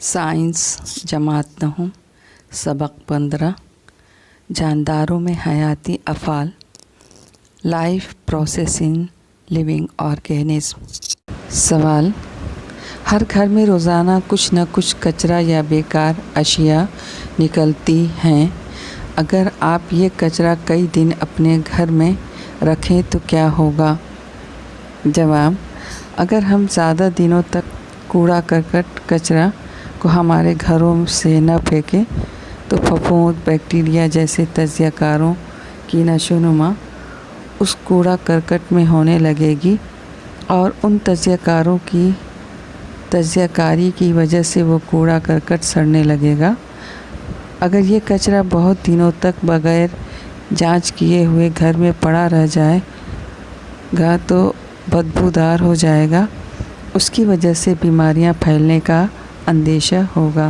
Science जमात 9 सबक 15 जानदारों में हयाती अफ़ाल लाइफ प्रोसेसिंग लिविंग ऑर्गेनिज्म। सवाल, हर घर में रोज़ाना कुछ न कुछ कचरा या बेकार अशिया निकलती हैं। अगर आप ये कचरा कई दिन अपने घर में रखें तो क्या होगा? जवाब, अगर हम ज़्यादा दिनों तक कूड़ा करकट कचरा को हमारे घरों से न फेंकें तो फफूंद बैक्टीरिया जैसे तज्ज़ियाकारों की नशोनुमा उस कूड़ा करकट में होने लगेगी और उन तज्ज़ियाकारों की तज्ज़ियाकारी की वजह से वो कूड़ा करकट सड़ने लगेगा। अगर ये कचरा बहुत दिनों तक बग़ैर जांच किए हुए घर में पड़ा रह जाएगा तो बदबूदार हो जाएगा। उसकी वजह से बीमारियां फैलने का अंदेशा होगा।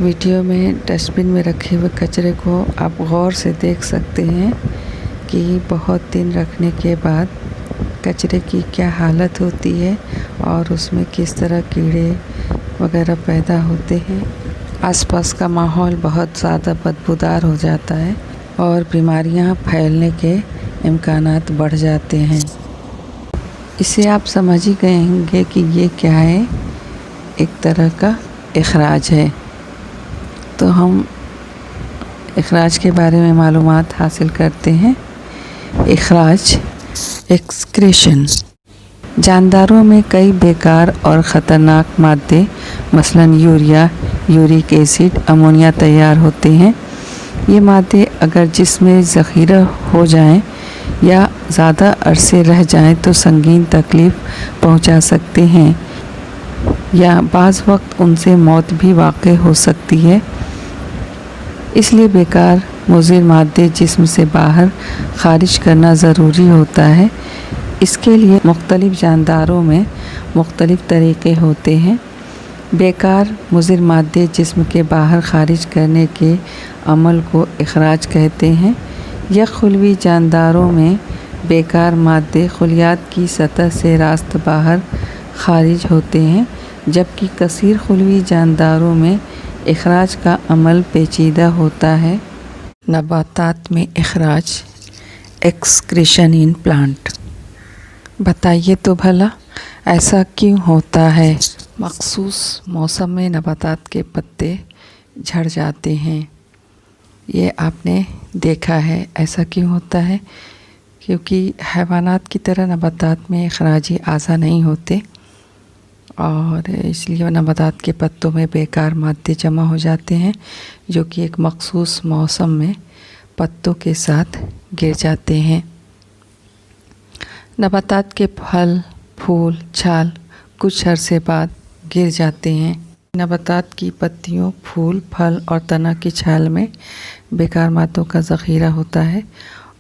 वीडियो में डस्टबिन में रखे हुए कचरे को आप गौर से देख सकते हैं कि बहुत दिन रखने के बाद कचरे की क्या हालत होती है और उसमें किस तरह कीड़े वगैरह पैदा होते हैं। आसपास का माहौल बहुत ज़्यादा बदबूदार हो जाता है और बीमारियां फैलने के इम्कानात बढ़ जाते हैं। इसे आप समझ ही गए होंगे कि ये क्या है, एक तरह का इखराज है। तो हम इखराज के बारे में मालूमात हासिल करते हैं। इखराज एक्सक्रीशन जानदारों में कई बेकार और ख़तरनाक मादे मसलन यूरिया, यूरिक एसिड, अमोनिया तैयार होते हैं। ये मादे अगर जिस्म ज़ख़ीरा हो जाएं या ज़्यादा अरसे रह जाएं तो संगीन तकलीफ़ पहुंचा सकते हैं या बाज़ वक्त उनसे मौत भी वाक़ई हो सकती है। इसलिए बेकार मुज़िर मादे जिस्म से बाहर ख़ारिज करना ज़रूरी होता है। इसके लिए मुख्तलिफ़ जानदारों में मुख्तलिफ़ तरीक़े होते हैं। बेकार मुज़िर मादे जिस्म के बाहर ख़ारिज करने के अमल को इखराज कहते हैं। या खुलवी जानदारों में बेकार मादे खुलियात की सतह से रास्त बाहर ख़ारिज होते हैं, जबकि कसीर खुलवी जानदारों में इखराज का अमल पेचीदा होता है। नबातात में इखराज एक्सक्रीशन इन प्लांट। बताइए तो भला ऐसा क्यों होता है? मखसूस मौसम में नबातात के पत्ते झड़ जाते हैं। ये आपने देखा है। ऐसा क्यों होता है? क्योंकि हैवानात की तरह नबातात में इखराजी आज़ा नहीं होते और इसलिए नबातात के पत्तों में बेकार मादे जमा हो जाते हैं जो कि एक मखसूस मौसम में पत्तों के साथ गिर जाते हैं। नबातात के फल, फूल, छाल कुछ अरसे बाद गिर जाते हैं। नबातात की पत्तियों, फूल, फल और तना की छाल में बेकार मादों का ज़ख़ीरा होता है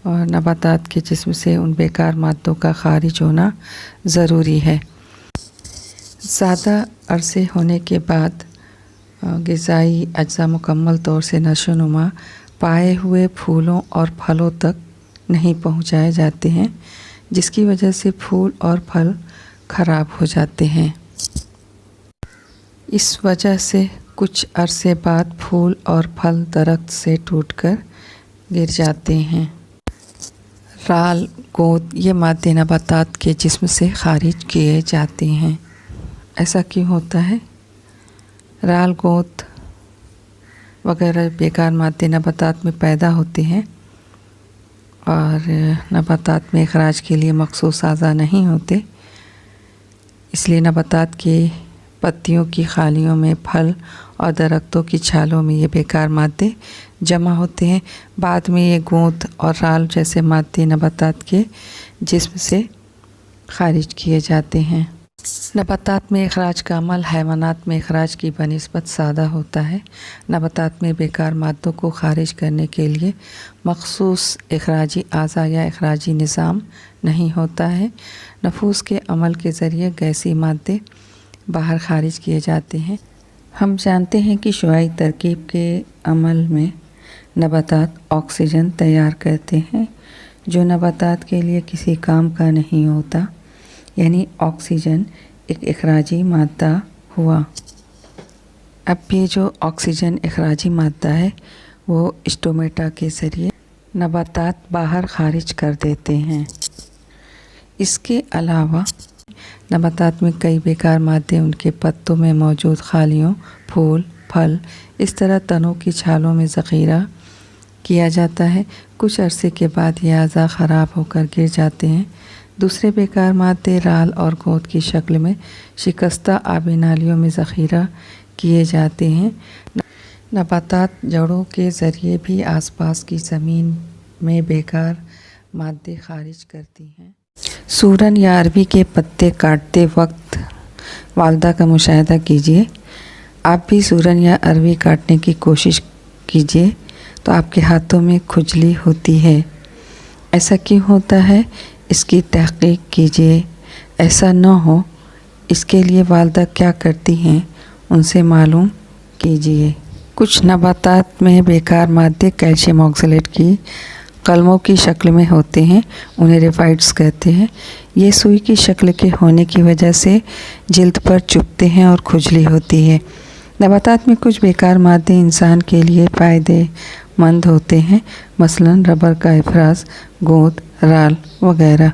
और नबातात के जिस्म से उन बेकार मादों का ख़ारिज होना ज़रूरी है। ज़्यादा अरसे होने के बाद ग़िज़ाई अज्जा मुकम्मल तौर से नशोनुमा पाए हुए फूलों और फलों तक नहीं पहुँचाए जाते हैं, जिसकी वजह से फूल और फल ख़राब हो जाते हैं। इस वजह से कुछ अरसे बाद फूल और फल दरख्त से टूटकर गिर जाते हैं। राल, गोंद ये मादे नबातात के जिस्म से ख़ारिज किए जाते हैं। ऐसा क्यों होता है? राल, गोंद वगैरह बेकार मादे नबातात में पैदा होते हैं और नबातात में इखराज के लिए मखसूस अज़ा नहीं होते। इसलिए नबातात के पत्तियों की खालियों में, फल और दरख्तों की छालों में ये बेकार मादे जमा होते हैं। बाद में ये गोंद और राल जैसे मादे नबातात के जिस्म से ख़ारिज किए जाते हैं। नबातात में इखराज का अमल हैवानात में इखराज की बनिस्बत सादा होता है। नबातात में बेकार मादों को ख़ारिज करने के लिए मखसूस इखराजी आज़ा या इखराजी निज़ाम नहीं होता है। नफूस के अमल के ज़रिए गैसी मादे बाहर ख़ारिज किए जाते हैं। हम जानते हैं कि शुआई तरकीब के अमल में नबातात ऑक्सीजन तैयार करते हैं جو نباتات کے لیے کسی کام کا نہیں ہوتا، یعنی آکسیجن ایک اخراجی مادہ ہوا۔ اب یہ جو آکسیجن اخراجی مادہ ہے وہ اسٹومیٹا کے ذریعے نباتات باہر خارج کر دیتے ہیں۔ اس کے علاوہ نباتات میں کئی بیکار مادے ان کے پتوں میں موجود خالیوں، پھول، پھل، اس طرح تنوں کی چھالوں میں ذخیرہ کیا جاتا ہے۔ کچھ عرصے کے بعد یہ اعضاء خراب ہو کر گر جاتے ہیں۔ دوسرے بیکار مادے رال اور گود کی شکل میں شکستہ آبی نالیوں میں ذخیرہ کیے جاتے ہیں۔ نباتات جڑوں کے ذریعے بھی آس پاس کی زمین میں بیکار مادے خارج کرتی ہیں۔ سورن یا اروی کے پتے کاٹتے وقت والدہ کا مشاہدہ کیجیے۔ آپ بھی سورن یا اروی کاٹنے کی کوشش کیجیے تو آپ کے ہاتھوں میں کھجلی ہوتی ہے۔ ایسا کیوں ہوتا ہے، اس کی تحقیق کیجیے۔ ایسا نہ ہو اس کے لیے والدہ کیا کرتی ہیں ان سے معلوم کیجیے۔ کچھ نباتات میں بیکار مادے کیلشیم آکسیلیٹ کی قلموں کی شکل میں ہوتے ہیں، انہیں ریفائٹس کہتے ہیں۔ یہ سوئی کی شکل کے ہونے کی وجہ سے جلد پر چبھتے ہیں اور کھجلی ہوتی ہے۔ نباتات میں کچھ بیکار مادے انسان کے لیے فائدے مند ہوتے ہیں، مثلاً ربر کا افراز، گود، رال وغیرہ۔